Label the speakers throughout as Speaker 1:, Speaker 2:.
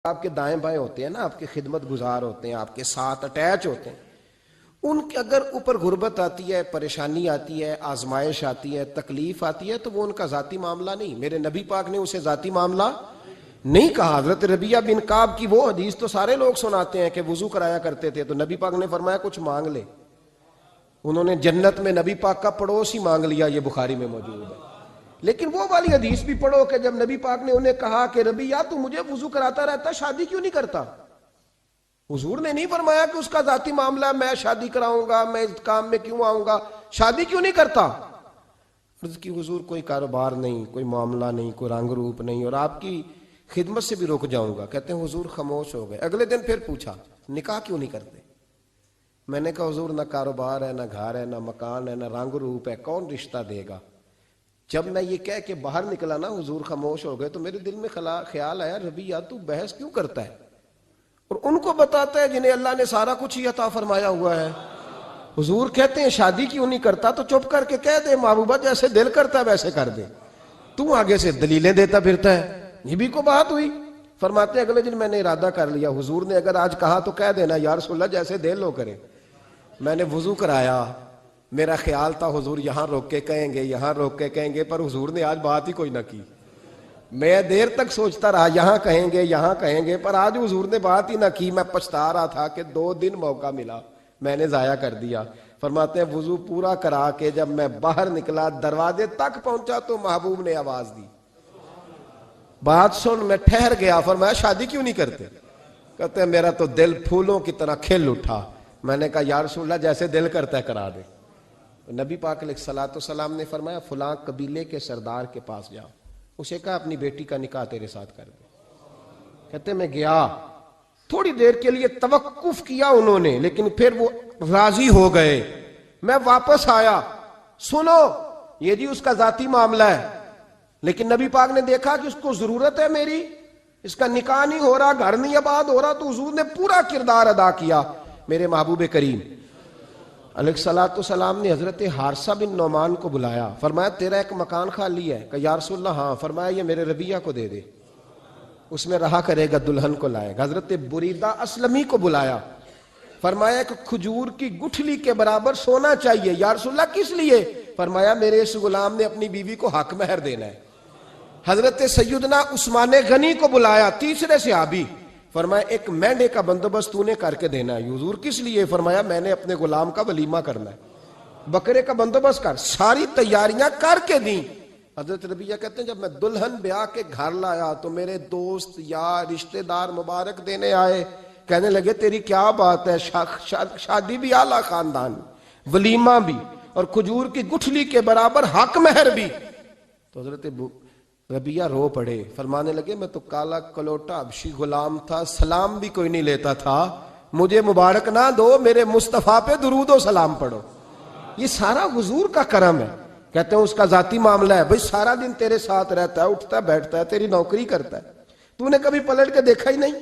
Speaker 1: آپ کے دائیں بائیں ہوتے ہیں نا، آپ کے خدمت گزار ہوتے ہیں، آپ کے ساتھ اٹیچ ہوتے ہیں، ان کے اگر اوپر غربت آتی ہے، پریشانی آتی ہے، آزمائش آتی ہے، تکلیف آتی ہے، تو وہ ان کا ذاتی معاملہ نہیں. میرے نبی پاک نے اسے ذاتی معاملہ نہیں کہا. حضرت ربیہ بن کعب کی وہ حدیث تو سارے لوگ سناتے ہیں کہ وضو کرایا کرتے تھے تو نبی پاک نے فرمایا کچھ مانگ لے. انہوں نے جنت میں نبی پاک کا پڑوس ہی مانگ لیا، یہ بخاری میں موجود ہے. لیکن وہ والی حدیث بھی پڑھو کہ جب نبی پاک نے انہیں کہا کہ ربیہ تو مجھے وضو کراتا رہتا، شادی کیوں نہیں کرتا؟ حضور نے نہیں فرمایا کہ اس کا ذاتی معاملہ ہے، میں شادی کراؤں گا، میں اس کام میں کیوں آؤں گا، شادی کیوں نہیں کرتا؟ عرض کی حضور کوئی کاروبار نہیں، کوئی معاملہ نہیں، کوئی رنگ روپ نہیں، اور آپ کی خدمت سے بھی رک جاؤں گا. کہتے ہیں حضور خاموش ہو گئے. اگلے دن پھر پوچھا نکاح کیوں نہیں کرتے؟ میں نے کہا حضور نہ کاروبار ہے، نہ گھر ہے، نہ مکان ہے، نہ رنگ روپ ہے، کون رشتہ دے گا؟ جب میں یہ کہہ کے باہر نکلا نا حضور خاموش ہو گئے، تو میرے دل میں خیال آیا ربیہ تو بحث کیوں کرتا ہے اور ان کو بتاتا ہے جنہیں اللہ نے سارا کچھ ہی عطا فرمایا ہوا ہے. حضور کہتے ہیں شادی کیوں نہیں کرتا؟ تو چپ کر کے کہہ دے محبوبہ جیسے دل کرتا ہے ویسے کر دے، تو آگے سے دلیلیں دیتا پھرتا ہے. یہ بھی کو بات ہوئی. فرماتے ہیں اگلے دن میں نے ارادہ کر لیا، حضور نے اگر آج کہا تو کہہ دینا یا رسول اللہ جیسے دل ہو کرے. میں نے وضو کرایا، میرا خیال تھا حضور یہاں روک کے کہیں گے، یہاں روک کے کہیں گے، پر حضور نے آج بات ہی کوئی نہ کی. میں دیر تک سوچتا رہا یہاں کہیں گے، یہاں کہیں گے، پر آج حضور نے بات ہی نہ کی. میں پچھتا رہا تھا کہ 2 دن موقع ملا میں نے ضائع کر دیا. فرماتے ہیں وضو پورا کرا کے جب میں باہر نکلا، دروازے تک پہنچا تو محبوب نے آواز دی، بات سن. میں ٹھہر گیا. فرمایا شادی کیوں نہیں کرتے؟ کہتے ہیں میرا تو دل پھولوں کی طرح کھل اٹھا. میں نے کہا یا رسول اللہ جیسے دل کرتا ہے کرا دے. نبی پاک علیہ الصلوۃ والسلام نے فرمایا فلاں قبیلے کے سردار کے پاس جا، اسے کہا اپنی بیٹی کا نکاح تیرے ساتھ کر دے. کہتے میں گیا، تھوڑی دیر کے لیے توقف کیا انہوں نے، لیکن پھر وہ راضی ہو گئے. میں واپس آیا، سنو یہ جی اس کا ذاتی معاملہ ہے، لیکن نبی پاک نے دیکھا کہ اس کو ضرورت ہے میری، اس کا نکاح نہیں ہو رہا، گھر نہیں آباد ہو رہا، تو حضور نے پورا کردار ادا کیا. میرے محبوب کریم علیہ الصلوۃ والسلام نے حضرت حارثہ بن نعمان کو بلایا. فرمایا تیرا ایک مکان خالی ہے؟ کہ یا رسول اللہ ہاں. فرمایا یہ میرے ربیہ کو دے دے، اس میں رہا کرے گا، دلہن کو لائے گا. حضرت بریدہ اسلمی کو بلایا. فرمایا ایک کھجور کی گٹھلی کے برابر سونا چاہیے. یا رسول اللہ کس لیے؟ فرمایا میرے اس غلام نے اپنی بیوی کو حق مہر دینا ہے. حضرت سیدنا عثمان غنی کو بلایا، تیسرے صحابی. فرمایا ایک مینڈے کا بندوبست تو نے کر کے دینا ہے. حضور کس لیے؟ فرمایا میں نے اپنے غلام کا ولیمہ کرنا ہے، بکرے کا بندوبست کر. ساری تیاریاں کر کے دیں. حضرت ربیہ کہتے ہیں جب میں دلہن بیاہ کے گھر لایا تو میرے دوست یار رشتہ دار مبارک دینے آئے، کہنے لگے تیری کیا بات ہے، شادی بھی اعلیٰ خاندان، ولیمہ بھی، اور کھجور کی گٹھلی کے برابر حق مہر بھی. تو حضرت ربیہ رو پڑے. فرمانے لگے میں تو کالا کلوٹا حبشی غلام تھا، سلام بھی کوئی نہیں لیتا تھا، مجھے مبارک نہ دو، میرے مصطفیٰ پہ درود و سلام پڑھو. یہ سارا حضور کا کرم ہے. کہتے ہیں اس کا ذاتی معاملہ ہے، بھئی سارا دن تیرے ساتھ رہتا ہے، اٹھتا ہے بیٹھتا ہے، تیری نوکری کرتا ہے، تو نے کبھی پلٹ کے دیکھا ہی نہیں،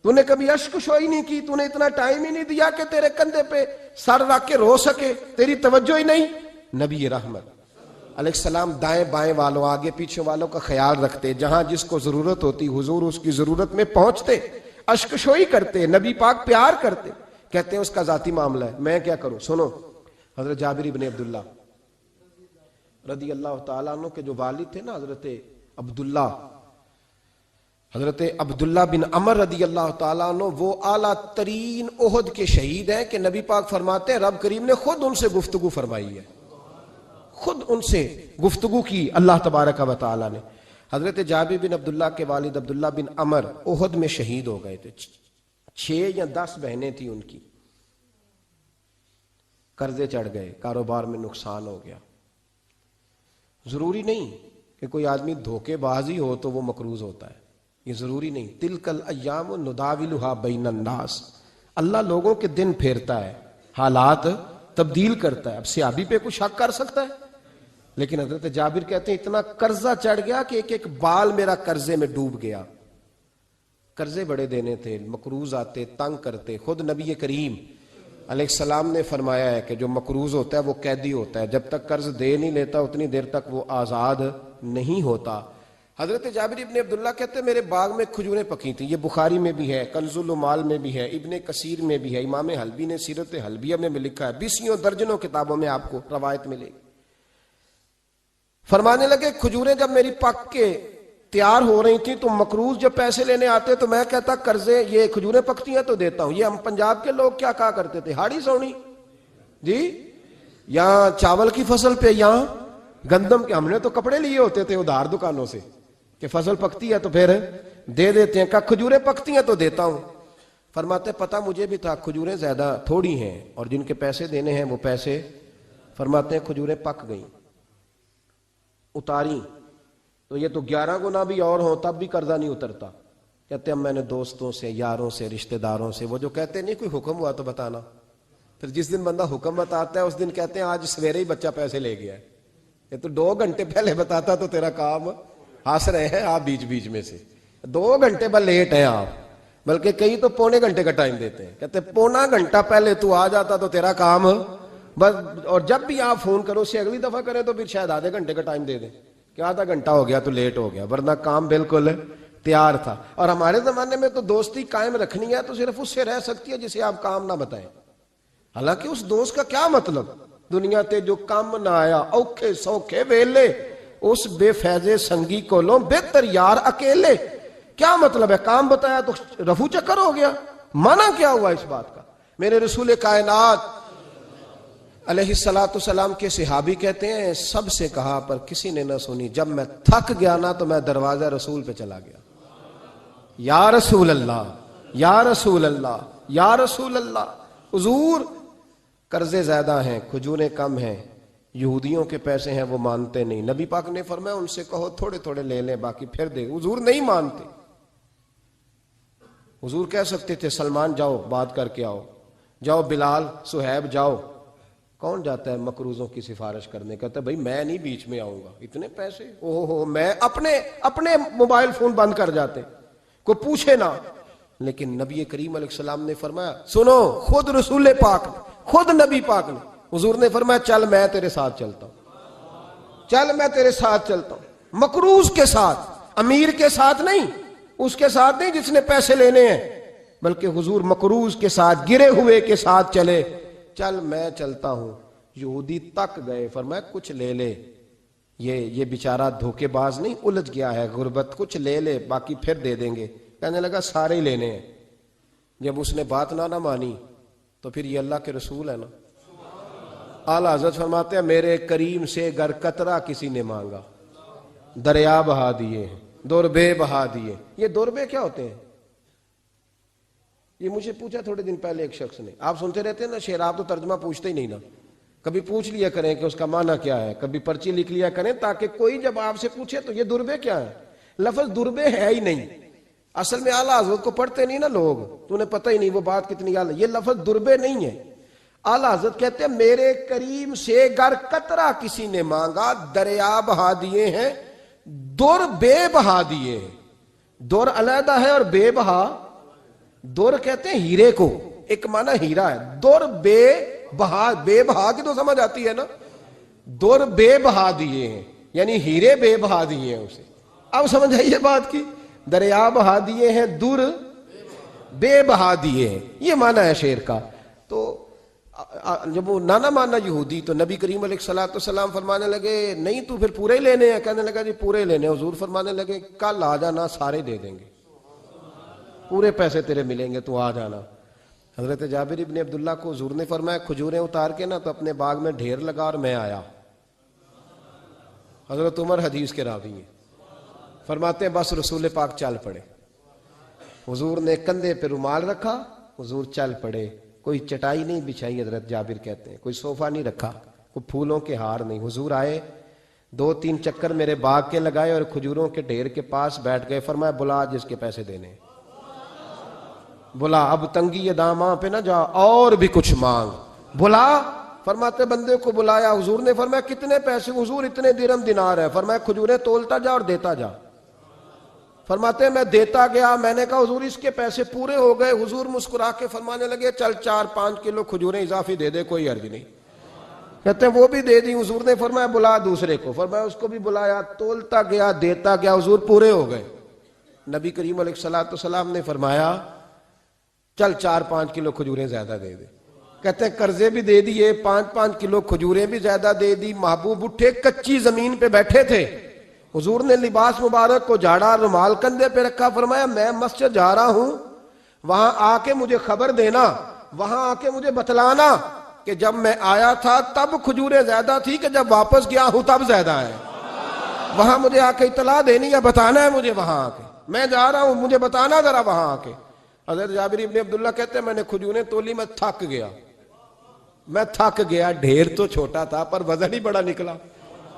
Speaker 1: تو نے کبھی اشک شوئی نہیں کی، تو نے اتنا ٹائم ہی نہیں دیا کہ تیرے کندھے پہ سر رکھ کے رو سکے، تیری توجہ ہی نہیں. نبی رحمت علیہ السلام دائیں بائیں والوں آگے پیچھے والوں کا خیال رکھتے، جہاں جس کو ضرورت ہوتی حضور اس کی ضرورت میں پہنچتے، اشک شوئی کرتے، نبی پاک پیار کرتے. کہتے ہیں اس کا ذاتی معاملہ ہے، میں کیا کروں؟ سنو حضرت جابر بن عبداللہ رضی اللہ تعالیٰ عنہ کے جو والد تھے نا حضرت عبداللہ بن عمر رضی اللہ تعالیٰ عنہ، وہ اعلیٰ ترین احد کے شہید ہیں کہ نبی پاک فرماتے ہیں رب کریم نے خود ان سے گفتگو فرمائی ہے، خود ان سے گفتگو کی اللہ تبارک و تعالیٰ نے. حضرت جابر بن عبداللہ کے والد عبداللہ بن عمر احد میں شہید ہو گئے تھے. 6 یا 10 بہنیں تھیں ان کی. قرضے چڑھ گئے، کاروبار میں نقصان ہو گیا. ضروری نہیں کہ کوئی آدمی دھوکے بازی ہو تو وہ مقروض ہوتا ہے، یہ ضروری نہیں. تلک الایام نداولها بین الناس، اللہ لوگوں کے دن پھیرتا ہے، حالات تبدیل کرتا ہے. اب صحابی پہ کچھ شک کر سکتا ہے؟ لیکن حضرت جابر کہتے ہیں اتنا قرضہ چڑھ گیا کہ ایک ایک بال میرا قرضے میں ڈوب گیا. قرضے بڑے دینے تھے، مقروض آتے، تنگ کرتے. خود نبی کریم علیہ السلام نے فرمایا ہے کہ جو مقروض ہوتا ہے وہ قیدی ہوتا ہے، جب تک قرض دے نہیں لیتا اتنی دیر تک وہ آزاد نہیں ہوتا. حضرت جابر ابن عبداللہ کہتے ہیں میرے باغ میں کھجوریں پکی تھیں. یہ بخاری میں بھی ہے, کنز المال میں بھی ہے, ابن کثیر میں بھی ہے, امام حلبی نے سیرت حلبیہ میں بھی لکھا ہے, 20 درجنوں کتابوں میں آپ کو روایت ملے گی. فرمانے لگے کھجوریں جب میری پک کے تیار ہو رہی تھیں تو مقروض جب پیسے لینے آتے تو میں کہتا قرضے یہ کھجوریں پکتی ہیں تو دیتا ہوں. یہ ہم پنجاب کے لوگ کیا کہا کرتے تھے, ہاڑی سونی جی, یہاں چاول کی فصل پہ, یہاں گندم کے. ہم نے تو کپڑے لیے ہوتے تھے ادھار دکانوں سے کہ فصل پکتی ہے تو پھر دے دیتے ہیں, کہ کھجوریں پکتی ہیں تو دیتا ہوں. فرماتے پتہ مجھے بھی تھا کھجوریں زیادہ تھوڑی ہیں اور جن کے پیسے دینے ہیں وہ پیسے. فرماتے ہیں کھجوریں پک گئیں, اتاری تو یہ تو 11 گنا بھی اور ہوں تب بھی قرضہ نہیں اترتا. کہتے ہیں میں نے دوستوں سے, یاروں سے, رشتہ داروں سے, وہ جو کہتے نہیں کوئی حکم ہوا تو بتانا, پھر جس دن بندہ حکم بتاتا ہے اس دن کہتے ہیں آج سویرے ہی بچہ پیسے لے گیا ہے, یہ تو 2 گھنٹے پہلے بتاتا تو تیرا کام ہنس رہے ہیں آپ بیچ بیچ میں سے, 2 گھنٹے بعد لیٹ ہیں آپ, بلکہ کئی تو پونے گھنٹے کا ٹائم دیتے ہیں, کہتے پونا گھنٹہ پہلے تو آ جاتا تو تیرا کام بس. اور جب بھی آپ فون کرو اس سے اگلی دفعہ کریں تو پھر شاید آدھے گھنٹے کا ٹائم دے دیں کہ آدھا گھنٹہ ہو گیا تو لیٹ ہو گیا, ورنہ کام بالکل تیار تھا. اور ہمارے زمانے میں تو دوستی قائم رکھنی ہے تو صرف اس سے رہ سکتی ہے جسے آپ کام نہ بتائیں. حالانکہ اس دوست کا کیا مطلب, دنیا تے جو کام نہ آیا اوکھے سوکھے ویلے, اس بے فیضے سنگی کو لو بہتر یار اکیلے. کیا مطلب ہے, کام بتایا تو رفو چکر ہو گیا, مانا کیا ہوا اس بات کا. میرے رسول کائنات علیہ الصلوۃ والسلام کے صحابی کہتے ہیں سب سے کہا پر کسی نے نہ سنی, جب میں تھک گیا نا تو میں دروازہ رسول پہ چلا گیا, یا رسول اللہ, یا رسول اللہ, یا رسول اللہ. حضور قرضے زیادہ ہیں, کھجوریں کم ہیں, یہودیوں کے پیسے ہیں وہ مانتے نہیں. نبی پاک نے فرمایا ان سے کہو تھوڑے تھوڑے لے لیں باقی پھر دے. حضور نہیں مانتے. حضور کہہ سکتے تھے سلمان جاؤ بات کر کے آؤ, جاؤ بلال صہیب جاؤ. کون جاتا ہے مقروضوں کی سفارش کرنے, کہتا ہے بھائی میں نہیں بیچ میں آؤں گا, اتنے پیسے اوہ میں اپنے موبائل فون بند کر جاتے, کوئی پوچھے نہ. لیکن نبی کریم علیہ السلام نے فرمایا سنو, خود رسول پاک نے, خود نبی پاک نے, حضور نے فرمایا چل میں تیرے ساتھ چلتا ہوں, چل میں تیرے ساتھ چلتا ہوں. مقروض کے ساتھ, امیر کے ساتھ نہیں, اس کے ساتھ نہیں جس نے پیسے لینے ہیں, بلکہ حضور مقروض کے ساتھ, گرے ہوئے کے ساتھ چلے. چل میں چلتا ہوں. یہودی تک گئے, فرمایا کچھ لے لے, یہ بیچارہ دھوکے باز نہیں الجھ گیا ہے, غربت, کچھ لے لے باقی پھر دے دیں گے. کہنے لگا سارے ہی لینے ہیں. جب اس نے بات نہ مانی تو پھر یہ اللہ کے رسول ہے نا. اعلیٰ حضرت فرماتے ہیں میرے کریم سے گر قطرہ کسی نے مانگا دریا بہا دیے, دوربے بہا دیے. یہ دوربے کیا ہوتے ہیں, یہ مجھے پوچھا تھوڑے دن پہلے ایک شخص نے. آپ سنتے رہتے ہیں نا شعر, آپ تو ترجمہ پوچھتے ہی نہیں نا, کبھی پوچھ لیا کریں کہ اس کا معنی کیا ہے, کبھی پرچی لکھ لیا کریں تاکہ کوئی جب آپ سے پوچھے تو یہ دوربے کیا ہے. لفظ دوربے ہے ہی نہیں, اصل میں اعلیٰ حضرت کو پڑھتے نہیں نا لوگ, تو انہیں پتہ ہی نہیں وہ بات کتنی اعلیٰ. یہ لفظ دوربے نہیں ہے. اعلیٰ حضرت کہتے ہیں میرے کریم سے گر قطرہ کسی نے مانگا دریا بہا دیے ہیں, دور بے بہا دیے ہیں. دور علیحدہ ہے اور بے بہا, دور کہتے ہیں ہیرے کو, ایک معنی ہیرا ہے, دور بے بہا, بے بہا کی تو سمجھ آتی ہے نا, دور بے بہا دیے ہیں یعنی ہیرے بے بہا دیے ہیں اسے. اب سمجھ آئیے بات کی, دریا بہا دیے ہیں, دور بے بہا دیے ہیں, یہ معنی ہے شعر کا. تو جب وہ نانا مانا یہودی تو نبی کریم علیہ الصلوۃ والسلام فرمانے لگے نہیں تو پھر پورے ہی لینے ہیں. کہنے لگا جی پورے لینے. حضور فرمانے لگے کل آ جانا سارے دے دیں گے, پورے پیسے تیرے ملیں گے, تو آ جانا. حضرت جابر ابن عبداللہ کو حضور نے فرمایا کھجوریں اتار کے نا تو اپنے باغ میں ڈھیر لگا اور میں آیا. حضرت عمر حدیث کے راوی ہیں, فرماتے ہیں بس رسول پاک چل پڑے. حضور نے کندھے پہ رومال رکھا, حضور چل پڑے. کوئی چٹائی نہیں بچھائی, حضرت جابر کہتے ہیں کوئی صوفہ نہیں رکھا, کوئی پھولوں کے ہار نہیں. حضور آئے, 2-3 چکر میرے باغ کے لگائے اور کھجوروں کے ڈھیر کے پاس بیٹھ گئے. فرمایا بلا جس کے پیسے دینے, بلا, اب تنگی داماں پہ نہ جا اور بھی کچھ مانگ, بلا. فرماتے بندے کو بلایا. حضور نے فرمایا کتنے پیسے؟ حضور اتنے درہم دینار ہے. فرمایا کھجوریں تولتا جا اور دیتا جا. فرماتے میں دیتا گیا, میں نے کہا حضور اس کے پیسے پورے ہو گئے. حضور مسکرا کے فرمانے لگے چل 4-5 کلو کھجوریں اضافی دے دے, کوئی عرض نہیں. کہتے ہیں وہ بھی دے دی. حضور نے فرمایا بلا دوسرے کو. فرمایا اس کو بھی بلایا, تولتا گیا, دیتا گیا, حضور پورے ہو گئے. نبی کریم علیہ الصلوۃ والسلام نے فرمایا چل 4-5 کلو کھجوریں زیادہ دے دے. کہتے ہیں قرضے بھی دے دیے, 5-5 کلو کھجوریں بھی زیادہ دے دی. محبوب اٹھے, کچی زمین پہ بیٹھے تھے. حضور نے لباس مبارک کو جھاڑا, رومال کندھے پہ رکھا. فرمایا میں مسجد جا رہا ہوں, وہاں آ کے مجھے خبر دینا, وہاں آ کے مجھے بتلانا کہ جب میں آیا تھا تب کھجوریں زیادہ تھی کہ جب واپس گیا ہوں تب زیادہ ہے. وہاں مجھے آ کے اطلاع دینی یا بتانا ہے مجھے. وہاں آ کے میں جا رہا ہوں, مجھے بتانا ذرا وہاں آ کے. حضرت جابر ابن عبداللہ کہتے ہیں میں نے کھجوریں تولی, میں تھک گیا. ڈھیر تو چھوٹا تھا پر وزن ہی بڑا نکلا.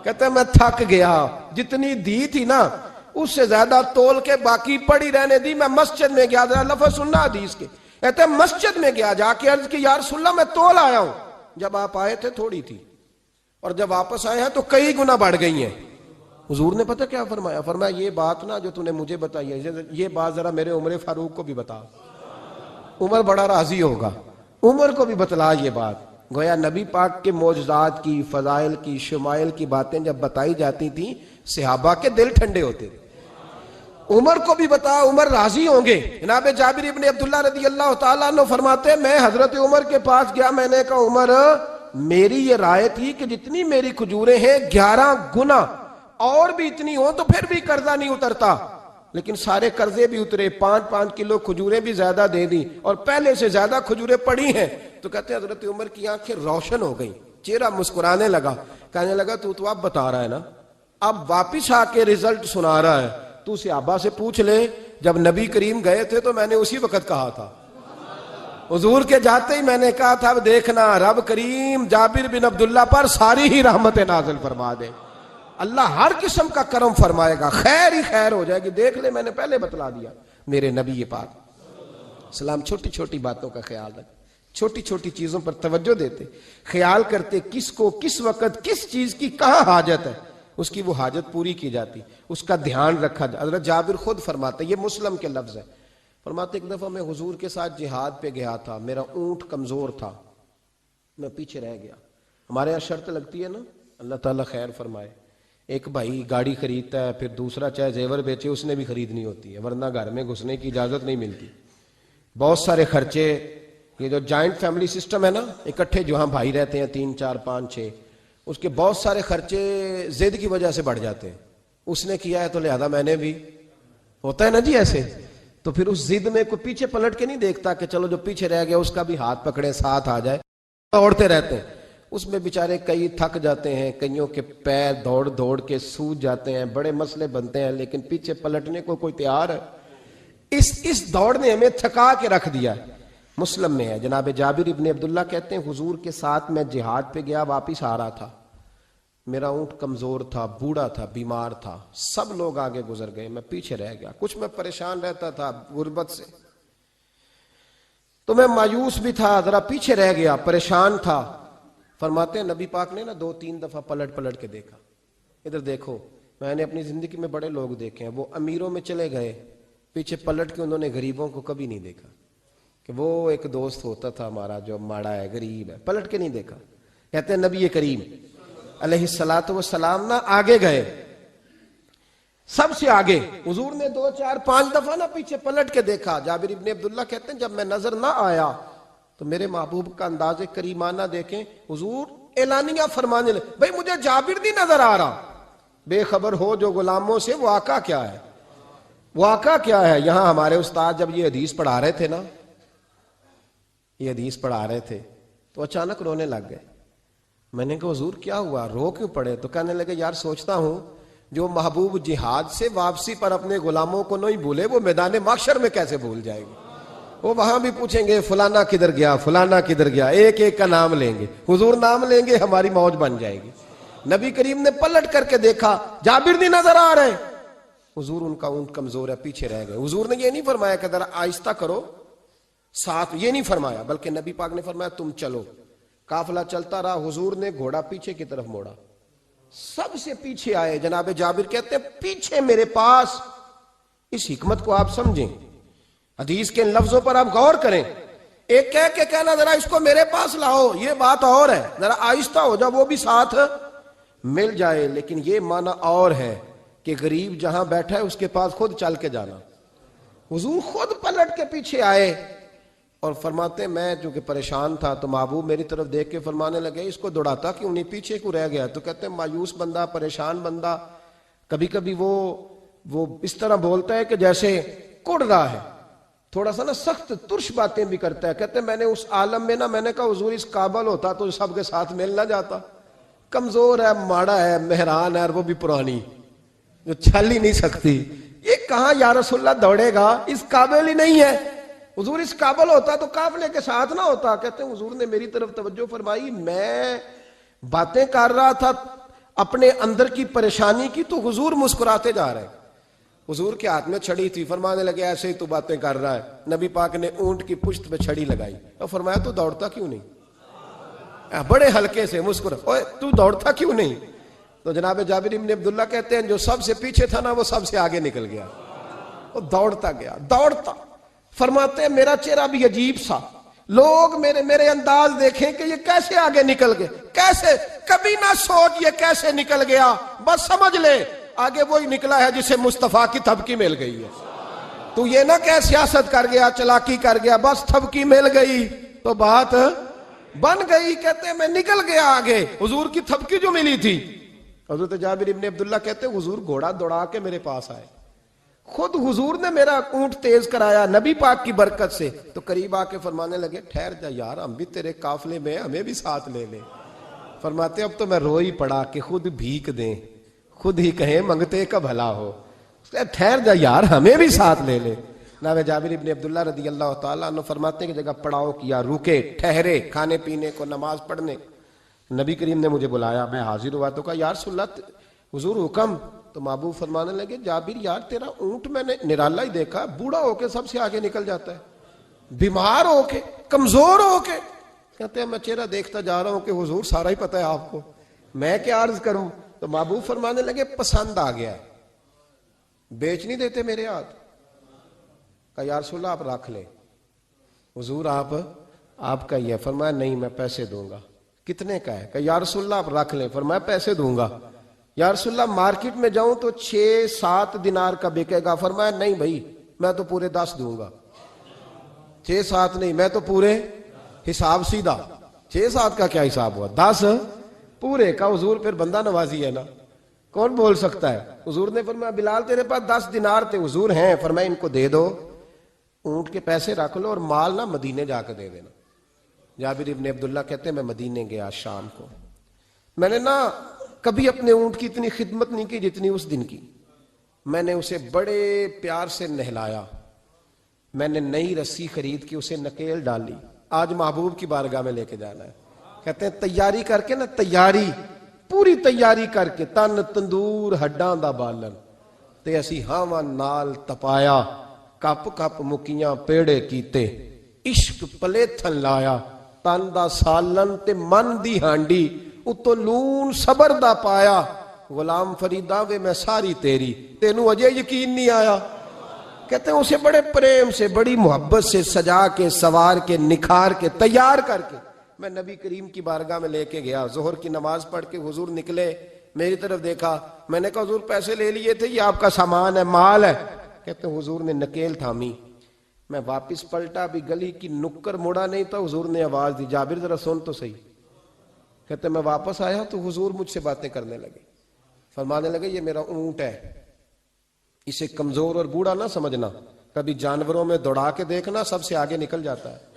Speaker 1: کہتے ہیں میں تھک گیا, جتنی دی تھی نا اس سے زیادہ تول کے باقی پڑی رہنے دی. میں مسجد میں گیا, ذرا لفظ سننا حدیث کے. کہتے ہیں مسجد میں گیا, جا کے عرض کی یا رسول اللہ میں تول آیا ہوں. جب آپ آئے تھے تھوڑی تھی, اور جب واپس آئے ہیں تو کئی گنا بڑھ گئی ہیں. حضور نے پتہ کیا فرمایا؟ فرمایا یہ بات نا جو تو نے مجھے بتائی ہے, یہ بات ذرا میرے عمر فاروق کو بھی بتا. عمر بڑا راضی ہوگا. عمر کو بھی بتلا یہ بات. گویا نبی پاک کے معجزات کی, فضائل کی, شمائل کی باتیں جب بتائی جاتی تھیں صحابہ کے دل ٹھنڈے ہوتے تھے. عمر کو بھی بتا, عمر راضی ہوں گے. جناب جابر ابن عبداللہ رضی اللہ تعالیٰ عنہ فرماتے ہیں میں حضرت عمر کے پاس گیا, میں نے کہا عمر میری یہ رائے تھی کہ جتنی میری کھجوریں ہیں 11 گنا اور بھی اتنی ہوں تو پھر بھی قرضہ نہیں اترتا, لیکن سارے قرضے بھی اترے, 5-5 کلو کھجوریں بھی زیادہ دے دی اور پہلے سے زیادہ کھجوریں پڑی ہیں. تو کہتے ہیں حضرت عمر کی آنکھیں روشن ہو گئیں, چہرہ مسکرانے لگا, کہنے لگا تو اب بتا رہا ہے نا, اب واپس آ کے رزلٹ سنا رہا ہے, تو صحابہ سے پوچھ لے جب نبی کریم گئے تھے تو میں نے اسی وقت کہا تھا. حضور کے جاتے ہی میں نے کہا تھا اب دیکھنا رب کریم جابر بن عبداللہ پر ساری ہی رحمت نازل فرما دے, اللہ ہر قسم کا کرم فرمائے گا, خیر ہی خیر ہو جائے گی. دیکھ لے میں نے پہلے بتلا دیا. میرے نبی پاک سلام چھوٹی چھوٹی باتوں کا خیال رکھ, چھوٹی چھوٹی چیزوں پر توجہ دیتے, خیال کرتے کس کو کس وقت کس چیز کی کہاں حاجت ہے, اس کی وہ حاجت پوری کی جاتی, اس کا دھیان رکھا جاتا. حضرت جابر خود فرماتے, یہ مسلم کے لفظ ہے, فرماتے ایک دفعہ میں حضور کے ساتھ جہاد پہ گیا تھا, میرا اونٹ کمزور تھا, میں پیچھے رہ گیا. ہمارے یہاں شرط لگتی ہے نا, اللہ تعالیٰ خیر فرمائے, ایک بھائی گاڑی خریدتا ہے پھر دوسرا چاہے زیور بیچے اس نے بھی خریدنی ہوتی ہے, ورنہ گھر میں گھسنے کی اجازت نہیں ملتی. بہت سارے خرچے, یہ جو جوائنٹ فیملی سسٹم ہے نا, اکٹھے جہاں بھائی رہتے ہیں 3 4 5 6, اس کے بہت سارے خرچے ضد کی وجہ سے بڑھ جاتے ہیں. اس نے کیا ہے تو لہذا میں نے بھی, ہوتا ہے نا جی ایسے. تو پھر اس ضد میں کوئی پیچھے پلٹ کے نہیں دیکھتا کہ چلو جو پیچھے رہ گیا اس کا بھی ہاتھ پکڑے ساتھ آ جائے, دوڑتے رہتے ہیں. اس میں بیچارے کئی تھک جاتے ہیں, کئیوں کے پیر دوڑ دوڑ کے سوج جاتے ہیں, بڑے مسئلے بنتے ہیں, لیکن پیچھے پلٹنے کو کوئی تیار ہے؟ اس دوڑ نے ہمیں تھکا کے رکھ دیا. مسلم میں ہے, جناب جابر ابن عبداللہ کہتے ہیں حضور کے ساتھ میں جہاد پہ گیا, واپس آ رہا تھا, میرا اونٹ کمزور تھا, بوڑھا تھا, بیمار تھا, سب لوگ آگے گزر گئے, میں پیچھے رہ گیا. کچھ میں پریشان رہتا تھا غربت سے, تو میں مایوس بھی تھا, ذرا پیچھے رہ گیا, پریشان تھا. فرماتے ہیں نبی پاک نے نا 2-3 دفعہ پلٹ کے دیکھا, ادھر دیکھو. میں نے اپنی زندگی میں بڑے لوگ دیکھے ہیں, وہ امیروں میں چلے گئے, پیچھے پلٹ کے انہوں نے غریبوں کو کبھی نہیں دیکھا کہ وہ ایک دوست ہوتا تھا ہمارا جو ماڑا ہے, غریب ہے, پلٹ کے نہیں دیکھا. کہتے ہیں نبی کریم علیہ الصلوۃ والسلام نا آگے گئے, سب سے آگے. حضور نے 2 4 5 دفعہ نا پیچھے پلٹ کے دیکھا. جابر ابن عبداللہ کہتے ہیں جب میں نظر نہ آیا تو میرے محبوب کا انداز کریمانہ دیکھیں, حضور اعلانیہ فرمانے لگے, بھئی مجھے جابر نہیں نظر آ رہا, بے خبر ہو جو غلاموں سے, وہ آقا کیا ہے, وہ آقا کیا ہے. یہاں ہمارے استاد جب یہ حدیث پڑھا رہے تھے نا, یہ حدیث پڑھا رہے تھے تو اچانک رونے لگ گئے. میں نے کہا حضور کیا ہوا, رو کیوں پڑے؟ تو کہنے لگے یار سوچتا ہوں جو محبوب جہاد سے واپسی پر اپنے غلاموں کو نہیں بھولے وہ میدان محشر میں کیسے بھول جائے گے. وہ وہاں بھی پوچھیں گے فلانا کدھر گیا, فلانا کدھر گیا, ایک ایک کا نام لیں گے. حضور نام لیں گے, ہماری موج بن جائے گی. نبی کریم نے پلٹ کر کے دیکھا, جابر نہیں نظر آ رہے. حضور ان کا اونٹ کمزور ہے, پیچھے رہ گئے. حضور نے یہ نہیں فرمایا کہ ذرا آہستہ کرو ساتھ, یہ نہیں فرمایا, بلکہ نبی پاک نے فرمایا تم چلو. قافلہ چلتا رہا, حضور نے گھوڑا پیچھے کی طرف موڑا, سب سے پیچھے آئے. جناب جابر کہتے ہیں پیچھے میرے پاس. اس حکمت کو آپ سمجھیں, حدیث کے ان لفظوں پر آپ غور کریں. ایک کہہ کے کہنا ذرا اس کو میرے پاس لاؤ یہ بات اور ہے، ذرا آہستہ ہو جا، وہ بھی ساتھ مل جائے، لیکن یہ معنی اور ہے کہ غریب جہاں بیٹھا ہے اس کے پاس خود چل کے جانا۔ حضور خود پلٹ کے پیچھے آئے اور فرماتے میں چونکہ پریشان تھا تو محبوب میری طرف دیکھ کے فرمانے لگے اس کو دوڑاتا کیوں نہیں، پیچھے کیوں رہ گیا؟ تو کہتے ہیں مایوس بندہ، پریشان بندہ کبھی کبھی وہ اس طرح بولتا ہے کہ جیسے کڑ رہا ہے، تھوڑا سا نا سخت ترش باتیں بھی کرتا ہے۔ کہتے ہیں میں نے اس عالم میں نا، میں نے کہا حضور اس قابل ہوتا تو سب کے ساتھ مل نہ جاتا، کمزور ہے، ماڑا ہے، مہران ہے، اور وہ بھی پرانی جو چل ہی نہیں سکتی، یہ کہاں یا رسول اللہ دوڑے گا، اس قابل ہی نہیں ہے۔ حضور اس قابل ہوتا تو قافلے کے ساتھ نہ ہوتا۔ کہتے ہیں حضور نے میری طرف توجہ فرمائی، میں باتیں کر رہا تھا اپنے اندر کی پریشانی کی تو حضور مسکراتے جا رہے ہیں۔ حضور کے ہاتھ میں چھڑی تھی، فرمانے لگے ایسے ہی تو باتیں کر رہا ہے۔ نبی پاک نے اونٹ کی پشت پہ چھڑی لگائی اور فرمایا تو دوڑتا کیوں نہیں؟ بڑے ہلکے سے مسکرا، اوے تو دوڑتا کیوں نہیں؟ تو جناب جابر ابن عبداللہ کہتے ہیں جو سب سے پیچھے تھا نا وہ سب سے آگے نکل گیا، وہ دوڑتا گیا دوڑتا۔ فرماتے ہیں میرا چہرہ بھی عجیب سا، لوگ میرے انداز دیکھیں کہ یہ کیسے آگے نکل گئے، کیسے، کبھی نہ سوچ یہ کیسے نکل گیا، بس سمجھ لے آگے وہی نکلا ہے جسے مصطفیٰ کی تھپکی مل گئی ہے۔ تو یہ نہ کہ سیاست کر گیا، چلاکی کر گیا، بس تھپکی مل گئی تو بات بن گئی۔ کہتے ہیں میں نکل گیا آگے، حضور کی تھپکی جو ملی تھی۔ حضرت جابر ابن عبداللہ کہتے ہیں حضور گھوڑا دوڑا کے میرے پاس آئے، خود حضور نے میرا اونٹ تیز کرایا نبی پاک کی برکت سے۔ تو قریب آ کے فرمانے لگے ٹھہر جا یار، ہم بھی تیرے قافلے میں، ہمیں بھی ساتھ لے لے۔ فرماتے اب تو میں رو ہی پڑا کہ خود بھیک دیں، خود ہی کہیں منگتے کا بھلا ہو، ٹھہر جا یار ہمیں بھی ساتھ لے لے۔ جناب جابر ابن عبداللہ رضی اللہ تعالیٰ عنہ فرماتے ہیں کہ جگہ پڑاؤ کیا، رکے، ٹھہرے کھانے پینے کو، نماز پڑھنے۔ نبی کریم نے مجھے بلایا، میں حاضر ہوا تو کہا یا رسول اللہ حضور حکم۔ تو محبوب فرمانے لگے جابر یار تیرا اونٹ میں نے نرالا ہی دیکھا، بوڑھا ہو کے سب سے آگے نکل جاتا ہے، بیمار ہو کے، کمزور ہو کے۔ کہتے ہیں میں چہرہ دیکھتا جا رہا ہوں کہ حضور سارا ہی پتہ ہے آپ کو، میں کیا عرض کروں؟ تو محبوب فرمانے لگے پسند آ گیا، بیچ نہیں دیتے میرے ہاتھ؟ کہا یا رسول اللہ آپ رکھ لیں۔ حضور آپ کا یہ؟ فرمایا نہیں میں پیسے دوں گا۔ کتنے کا ہے؟ کہا یا رسول اللہ آپ رکھ لیں۔ فرمایا پیسے دوں گا۔ یا رسول اللہ مارکیٹ میں جاؤں تو 6-7 دینار کا بکے گا۔ فرمایا نہیں بھائی میں تو پورے 10 دوں گا۔ 6-7 نہیں، میں تو پورے، حساب سیدھا، 6-7 کا کیا حساب ہوا، 10 پورے کا۔ حضور پھر بندہ نوازی ہے نا، کون بول سکتا ہے؟ حضور نے فرمایا بلال تیرے پاس 10 دینار تھے؟ حضور ہیں۔ فرمایا ان کو دے دو، اونٹ کے پیسے رکھ لو اور مال نہ مدینے جا کے دے دینا۔ جابر ابن عبداللہ کہتے ہیں میں مدینے گیا شام کو، میں نے نا کبھی اپنے اونٹ کی اتنی خدمت نہیں کی جتنی اس دن کی۔ میں نے اسے بڑے پیار سے نہلایا، میں نے نئی رسی خرید کے اسے نکیل ڈالی، آج محبوب کی بارگاہ میں لے کے جانا ہے۔ کہتے ہیں تیاری کر کے نا، تیاری پوری تیاری کر کے، تن تندور ہڈاں دا بالن تے اسی ہاواں نال تپایا، کپ کپ مکیاں پیڑے کیتے، عشق پلیتھن لایا، تن دا سالن تے من دی ہانڈی، اتو لون صبر دا پایا، غلام فریدا وے میں ساری تیری، تینوں اجے یقین نہیں آیا۔ کہتے ہیں اسے بڑے پریم سے، بڑی محبت سے سجا کے، سوار کے، نکھار کے، تیار کر کے میں نبی کریم کی بارگاہ میں لے کے گیا۔ ظہر کی نماز پڑھ کے حضور نکلے، میری طرف دیکھا، میں نے کہا حضور پیسے لے لیے تھے، یہ آپ کا سامان ہے، مال ہے؟ کہتے ہیں حضور نے نکیل تھامی، میں واپس پلٹا، بھی گلی کی نکر مڑا نہیں تھا، حضور نے آواز دی جابر ذرا سن تو صحیح۔ کہتے ہیں میں واپس آیا تو حضور مجھ سے باتیں کرنے لگے، فرمانے لگے یہ میرا اونٹ ہے، اسے کمزور اور بوڑھا نہ سمجھنا، کبھی جانوروں میں دوڑا کے دیکھنا سب سے آگے نکل جاتا ہے۔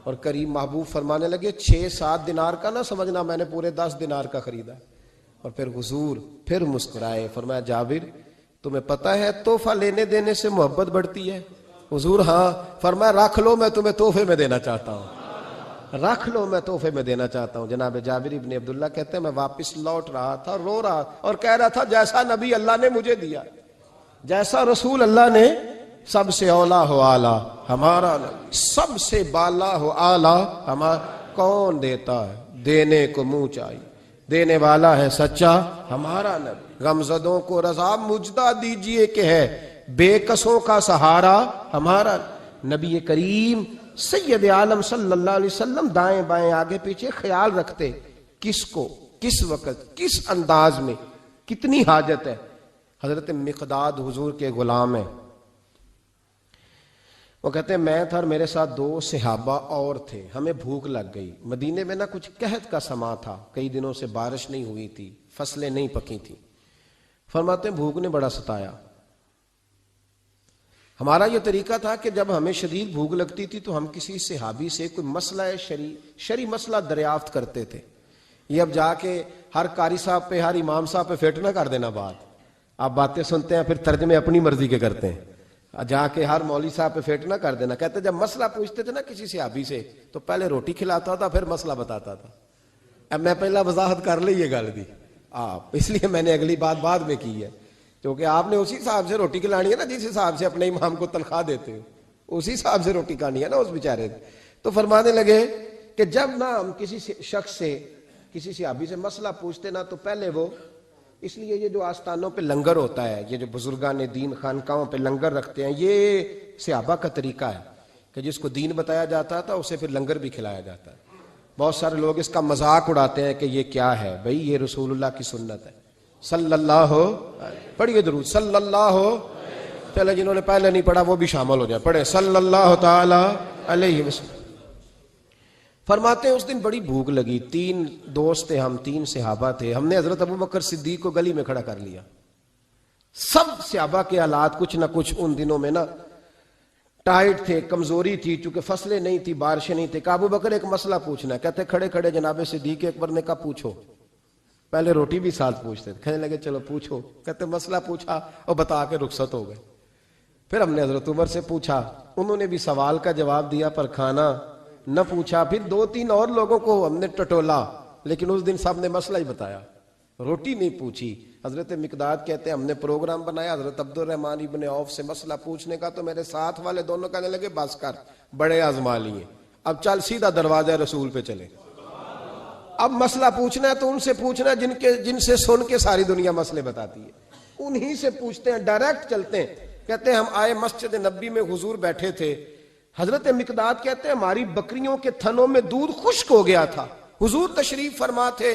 Speaker 1: اور کریم محبوب فرمانے لگے 6-7 دینار کا نہ سمجھنا، میں نے پورے 10 دینار کا خریدا۔ اور پھر حضور پھر مسکرائے، فرمایا جابر تمہیں پتہ ہے تحفہ لینے دینے سے محبت بڑھتی ہے؟ حضور ہاں۔ فرمایا رکھ لو، میں تمہیں تحفے میں دینا چاہتا ہوں، رکھ لو میں تحفے میں دینا چاہتا ہوں۔ جناب جابر ابن عبداللہ کہتے ہیں میں واپس لوٹ رہا تھا، رو رہا اور کہہ رہا تھا جیسا نبی اللہ نے مجھے دیا، جیسا رسول اللہ نے، سب سے اولا ہو آلہ ہمارا نبی، سب سے بالا ہو آلہ ہمارا، کون دیتا ہے دینے کو منہ چاہیے، دینے والا ہے سچا ہمارا نبی، غمزدوں کو رضا مجدہ دیجئے کہ ہے بے کسوں کا سہارا ہمارا، نبی کریم سید عالم صلی اللہ علیہ وسلم دائیں بائیں آگے پیچھے خیال رکھتے کس کو کس وقت کس انداز میں کتنی حاجت ہے. حضرت مقداد حضور کے غلام ہیں. وہ کہتے ہیں میں تھا اور میرے ساتھ 2 صحابہ اور تھے. ہمیں بھوک لگ گئی. مدینے میں کچھ قحط کا سما تھا, کئی دنوں سے بارش نہیں ہوئی تھی, فصلیں نہیں پکی تھی. فرماتے ہیں بھوک نے بڑا ستایا. ہمارا یہ طریقہ تھا کہ جب ہمیں شدید بھوک لگتی تھی تو ہم کسی صحابی سے کوئی مسئلہ شرعی مسئلہ دریافت کرتے تھے. یہ اب جا کے ہر قاری صاحب پہ ہر امام صاحب پہ فٹ نہ کر دینا بات. آپ باتیں سنتے ہیں پھر ترجمے اپنی مرضی کے کرتے ہیں. جا کے ہر مولوی صاحب پہ فٹ نہ کر دینا. کہتے جب مسئلہ پوچھتے تھے نا کسی صحابی سے تو پہلے روٹی کھلاتا تھا پھر مسئلہ بتاتا تھا. اب میں پہلا وضاحت کر لی یہ گل دی آپ, اس لیے میں نے اگلی بات بعد میں کی ہے, کیونکہ آپ نے اسی حساب سے روٹی کھلانی ہے نا جس حساب سے اپنے امام کو تنخواہ دیتے ہو, اسی حساب سے روٹی کھانی ہے نا اس بیچارے. تو فرمانے لگے کہ جب نہ ہم کسی شخص سے کسی صحابی سے مسئلہ پوچھتے نا تو پہلے وہ, اس لیے یہ جو آستانوں پہ لنگر ہوتا ہے, یہ جو بزرگان دین خانقاہوں پہ لنگر رکھتے ہیں, یہ صحابہ کا طریقہ ہے کہ جس کو دین بتایا جاتا تھا اسے پھر لنگر بھی کھلایا جاتا ہے. بہت سارے لوگ اس کا مذاق اڑاتے ہیں کہ یہ کیا ہے بھئی, یہ رسول اللہ کی سنت ہے. صلی اللہ ہو, پڑھیے درود صلی اللہ ہو. چلے جنہوں نے پہلے نہیں پڑھا وہ بھی شامل ہو جائے, پڑھے صلی اللہ تعالی علیہ وسلم. فرماتے ہیں اس دن بڑی بھوک لگی. 3 دوست تھے ہم, 3 صحابہ تھے. ہم نے حضرت ابو بکر صدیق کو گلی میں کھڑا کر لیا. سب صحابہ کے حالات کچھ نہ کچھ ان دنوں میں نا ٹائٹ تھے, کمزوری تھی, چونکہ فصلیں نہیں تھی, بارشیں نہیں تھے. کہ ابو بکر ایک مسئلہ پوچھنا ہے. کہتے کھڑے کھڑے جناب صدیق اکبر نے کہا پوچھو. پہلے روٹی بھی ساتھ پوچھتے تھے. کہنے لگے چلو پوچھو. کہتے مسئلہ پوچھا اور بتا کے رخصت ہو گئے. پھر ہم نے حضرت عمر سے پوچھا, انہوں نے بھی سوال کا جواب دیا پر کھانا نہ پوچھا. پھر 2-3 اور لوگوں کو ہم نے ٹٹولا, لیکن اس دن سب نے مسئلہ ہی بتایا, روٹی نہیں پوچھی. حضرت مقداد کہتے ہیں ہم نے پروگرام بنایا حضرت عبد الرحمن ابن عوف سے مسئلہ پوچھنے کا, تو میرے ساتھ والے دونوں کہنے لگے بس کر, بڑے آزما لیے, اب چل سیدھا دروازہ رسول پہ چلے. اب مسئلہ پوچھنا ہے تو ان سے پوچھنا ہے جن سے سن کے ساری دنیا مسئلے بتاتی ہے, انہی سے پوچھتے ہیں, ڈائریکٹ چلتے ہیں. کہتے ہیں ہم آئے مسجد نبی میں, حضور بیٹھے تھے. حضرت مقداد کہتے ہیں ہماری بکریوں کے تھنوں میں دودھ خشک ہو گیا تھا. حضور تشریف فرما تھے,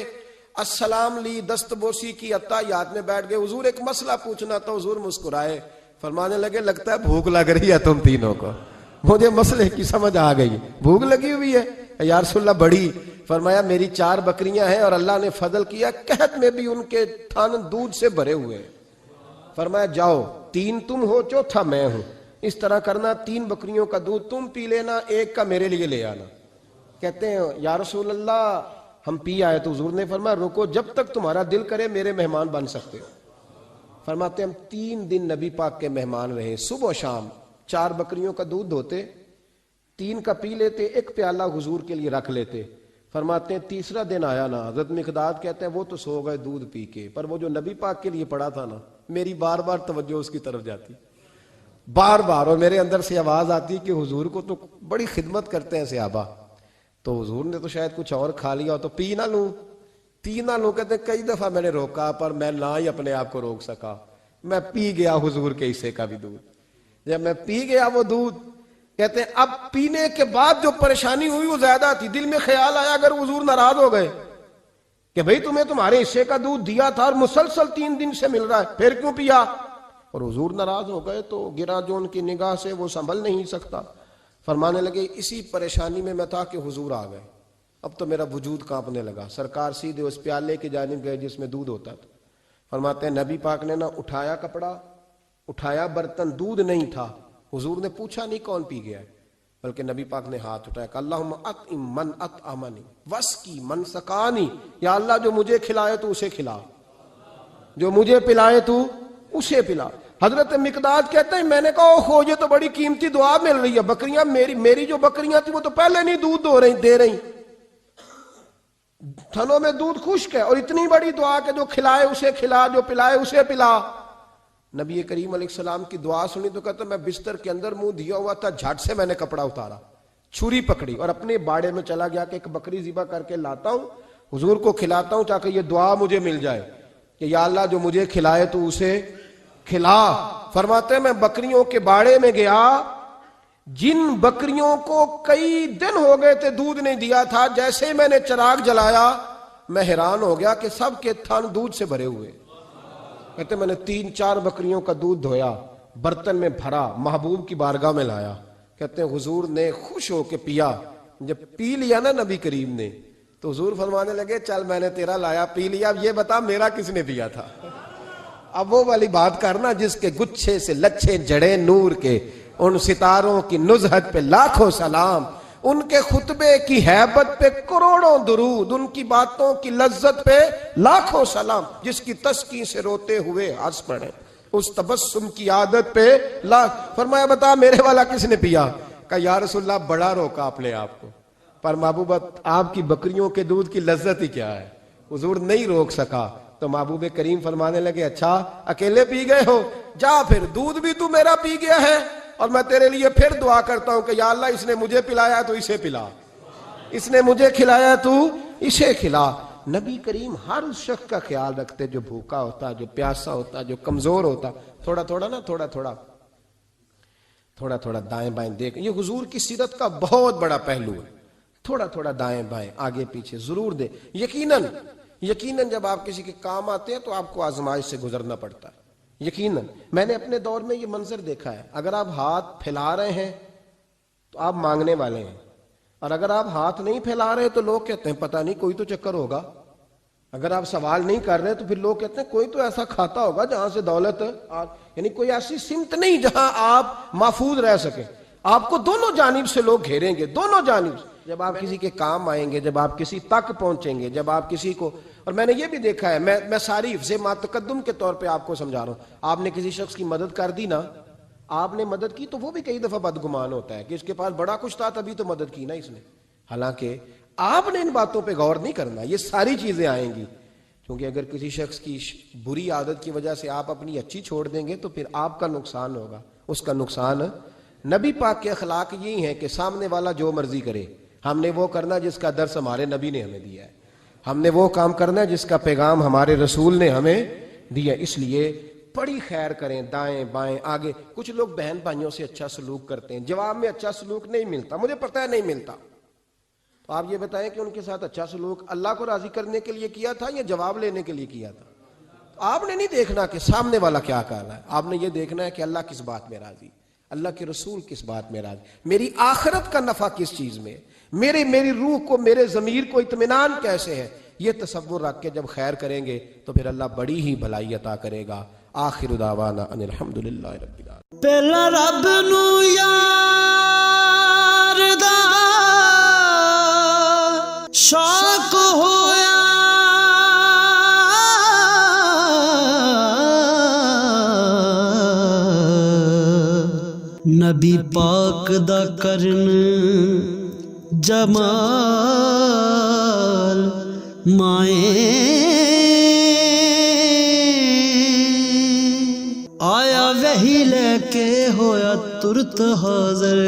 Speaker 1: السلام لی, دست بوسی کی, اتحیات میں بیٹھ گئے. حضور ایک مسئلہ پوچھنا تھا. حضور مسکرائے, فرمانے لگے لگتا ہے بھوک لگ رہی ہے تم تینوں کو, مجھے مسئلے کی سمجھ آ گئی, بھوک لگی ہوئی ہے. یا رسول اللہ بڑی. فرمایا میری 4 بکریاں ہیں اور اللہ نے فضل کیا, قحط میں بھی ان کے تھن دودھ سے بھرے ہوئے ہیں. فرمایا جاؤ, 3 تم ہو, چوتھا میں ہوں, اس طرح کرنا, 3 بکریوں کا دودھ تم پی لینا, 1 کا میرے لیے لے آنا. کہتے ہیں یا رسول اللہ ہم پی آئے. تو حضور نے فرمایا رکو, جب تک تمہارا دل کرے میرے مہمان بن سکتے ہو. فرماتے ہم 3 دن نبی پاک کے مہمان رہے. صبح و شام 4 بکریوں کا دودھ دھوتے, 3 کا پی لیتے, 1 پیالہ حضور کے لیے رکھ لیتے. فرماتے ہیں تیسرا دن آیا نا, حضرت مقداد کہتے ہیں وہ تو سو گئے دودھ پی کے, پر وہ جو نبی پاک کے لیے پڑا تھا نا, میری بار بار توجہ اس کی طرف جاتی, بار بار, اور میرے اندر سے آواز آتی کہ حضور کو تو بڑی خدمت کرتے ہیں صحابہ, تو حضور نے تو شاید کچھ اور کھا لیا ہو تو پی نہ لوں. کہتے ہیں کئی دفعہ میں نے روکا پر میں نہ ہی اپنے آپ کو روک سکا, میں پی گیا حضور کے حصے کا بھی دودھ. جب میں پی گیا وہ دودھ, کہتے ہیں اب پینے کے بعد جو پریشانی ہوئی وہ زیادہ تھی. دل میں خیال آیا اگر حضور ناراض ہو گئے کہ بھئی تمہیں تمہارے حصے کا دودھ دیا تھا اور مسلسل 3 دن سے مل رہا ہے, پھر کیوں پیا, اور حضور ناراض ہو گئے تو گرا جو ان کی نگاہ سے وہ سنبھل نہیں سکتا. فرمانے لگے اسی پریشانی میں تھا کہ حضور آ گئے. اب تو میرا وجود کانپنے لگا. سرکار سیدھے اس پیالے کی جانب گئے جس میں دودھ ہوتا تھا. فرماتے ہیں نبی پاک نے نہ اٹھایا کپڑا, اٹھایا برتن, دودھ نہیں تھا. حضور نے پوچھا نہیں کون پی گیا ہے, بلکہ نبی پاک نے ہاتھ اٹھایا کہ اللہم اطعم من اطعمنی واسقی من سقانی, یا اللہ جو مجھے کھلائے تو اسے کھلا, جو مجھے پلائے تو اسے پلا. حضرت مقداد کہتے ہیں میں نے کہا اوہ یہ تو بڑی قیمتی دعا مل رہی ہے, بکریاں میری جو بکریاں تھی وہ تو پہلے نہیں دودھ دے رہی, تھنوں میں دودھ خشک ہے, اور اتنی بڑی دعا کہ جو کھلائے اسے کھلا, جو پلائے اسے پلا. نبی کریم علیہ السلام کی دعا سنی تو کہتا میں بستر کے اندر منہ دیا ہوا تھا, جھٹ سے میں نے کپڑا اتارا, چھری پکڑی اور اپنے باڑے میں چلا گیا کہ ایک بکری ذبح کر کے لاتا ہوں, حضور کو کھلاتا ہوں تاکہ یہ دعا مجھے مل جائے کہ یا اللہ جو مجھے کھلائے تو اسے کھلا. فرماتے ہیں میں بکریوں کے باڑے میں گیا, جن بکریوں کو کئی دن ہو گئے تھے دودھ نہیں دیا تھا، جیسے ہی میں نے چراغ جلایا میں حیران ہو گیا کہ سب کے تھن دودھ سے بھرے ہوئے۔ کہتے میں نے 3-4 بکریوں کا دودھ دھویا، برتن میں بھرا، محبوب کی بارگاہ میں لایا۔ کہتے ہیں حضور نے خوش ہو کے پیا۔ جب پی لیا نا نبی کریم نے تو حضور فرمانے لگے چل میں نے تیرا لایا پی لیا، اب یہ بتا میرا کس نے دیا تھا۔ اب وہ والی بات کرنا جس کے گچھے سے لچھے جڑے نور کے، ان ستاروں کی نزہت پہ لاکھوں سلام، ان کے خطبے کی ہیبت پہ کروڑوں درود، ان کی باتوں کی لذت پہ لاکھوں سلام، جس کی تسکین سے روتے ہوئے ہنس پڑے، اس تبسم کی عادت پہ فرمایا بتا میرے والا کس نے پیا؟ کہا یا رسول اللہ بڑا روکا اپنے آپ کو، پر محبوبہ آپ کی بکریوں کے دودھ کی لذت ہی کیا ہے؟ حضور نہیں روک سکا تو محبوب کریم فرمانے لگے اچھا اکیلے پی گئے ہو، جا پھر دودھ بھی تو میرا پی گیا ہے، اور میں تیرے لیے پھر دعا کرتا ہوں کہ یا اللہ اس نے مجھے پلایا تو اسے پلا، اس نے مجھے کھلایا تو اسے کھلا۔ نبی کریم ہر اس شخص کا خیال رکھتے جو بھوکا ہوتا، جو پیاسا ہوتا، جو کمزور ہوتا۔ تھوڑا تھوڑا دائیں بائیں دیکھ، یہ حضور کی سیرت کا بہت بڑا پہلو ہے۔ تھوڑا تھوڑا دائیں بائیں آگے پیچھے ضرور دے۔ یقیناً جب آپ کسی کے کام آتے ہیں تو آپ کو آزمائش سے گزرنا پڑتا ہے۔ یقیناً میں نے اپنے دور میں یہ منظر دیکھا ہے، اگر آپ ہاتھ پھیلا رہے ہیں تو آپ مانگنے والے ہیں، اور اگر آپ ہاتھ نہیں پھیلا رہے تو لوگ کہتے ہیں پتہ نہیں کوئی تو چکر ہوگا۔ اگر آپ سوال نہیں کر رہے تو پھر لوگ کہتے ہیں کوئی تو ایسا کھاتا ہوگا جہاں سے دولت، یعنی کوئی ایسی سمت نہیں جہاں آپ محفوظ رہ سکیں۔ آپ کو دونوں جانب سے لوگ گھیریں گے، دونوں جانب سے۔ جب آپ کسی کے کام آئیں گے، جب آپ کسی تک پہنچیں گے، جب آپ کسی کو، اور میں نے یہ بھی دیکھا ہے، میں ساری حفظ ما تقدم کے طور پہ آپ کو سمجھا رہا ہوں، آپ نے کسی شخص کی مدد کر دی نا، آپ نے مدد کی تو وہ بھی کئی دفعہ بدگمان ہوتا ہے کہ اس کے پاس بڑا کچھ تھا تبھی تو مدد کی نا اس نے، حالانکہ آپ نے ان باتوں پہ غور نہیں کرنا۔ یہ ساری چیزیں آئیں گی، کیونکہ اگر کسی شخص کی بری عادت کی وجہ سے آپ اپنی اچھی چھوڑ دیں گے تو پھر آپ کا نقصان ہوگا، اس کا نقصان۔ نبی پاک کے اخلاق یہی ہے کہ سامنے والا جو مرضی کرے، ہم نے وہ کرنا جس کا درس ہمارے نبی نے ہمیں دیا ہے، ہم نے وہ کام کرنا جس کا پیغام ہمارے رسول نے ہمیں دیا۔ اس لیے بڑی خیر کریں، دائیں بائیں آگے۔ کچھ لوگ بہن بھائیوں سے اچھا سلوک کرتے ہیں، جواب میں اچھا سلوک نہیں ملتا، مجھے پتہ ہے نہیں ملتا، تو آپ یہ بتائیں کہ ان کے ساتھ اچھا سلوک اللہ کو راضی کرنے کے لیے کیا تھا یا جواب لینے کے لیے کیا تھا؟ تو آپ نے نہیں دیکھنا کہ سامنے والا کیا کر رہا ہے، آپ نے یہ دیکھنا ہے کہ اللہ کس بات میں راضی، اللہ کے رسول کس بات میں راضی، میری آخرت کا نفع کس چیز میں، میری روح کو، میرے ضمیر کو اطمینان کیسے ہے۔ یہ تصور رکھ کے جب خیر کریں گے تو پھر اللہ بڑی ہی بھلائی عطا کرے گا۔ آخر دعوانا ان الحمدللہ رب العالمین۔
Speaker 2: پہلا رب نو یار دا شوق ہویا، نبی پاک دا کرن جمال مائیں آیا وہی لے کے ہویا ترت حاضر،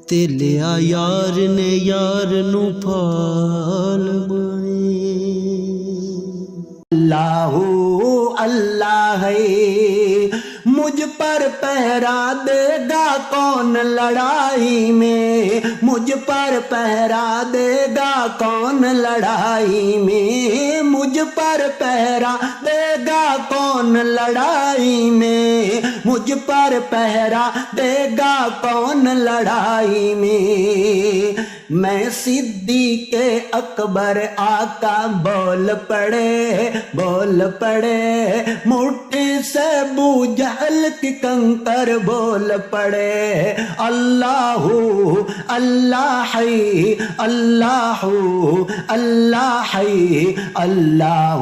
Speaker 2: تے لیا یار نے یار نو پھال مائیں۔ اللہ اللہ ہے مجھ پر پہرا دے گا کون لڑائی میں، مجھ پر پہرا دے گا کون لڑائی میں، مجھ پر پہرا دے گا کون لڑائی میں، مجھ پر پہرا دے گا کون لڑائی میں۔ میں صدیق اکبر آقا بول پڑے مٹھی سے بو جہل کی کنکر بول پڑے، اللہ اللہ اللہ اللہ اللہ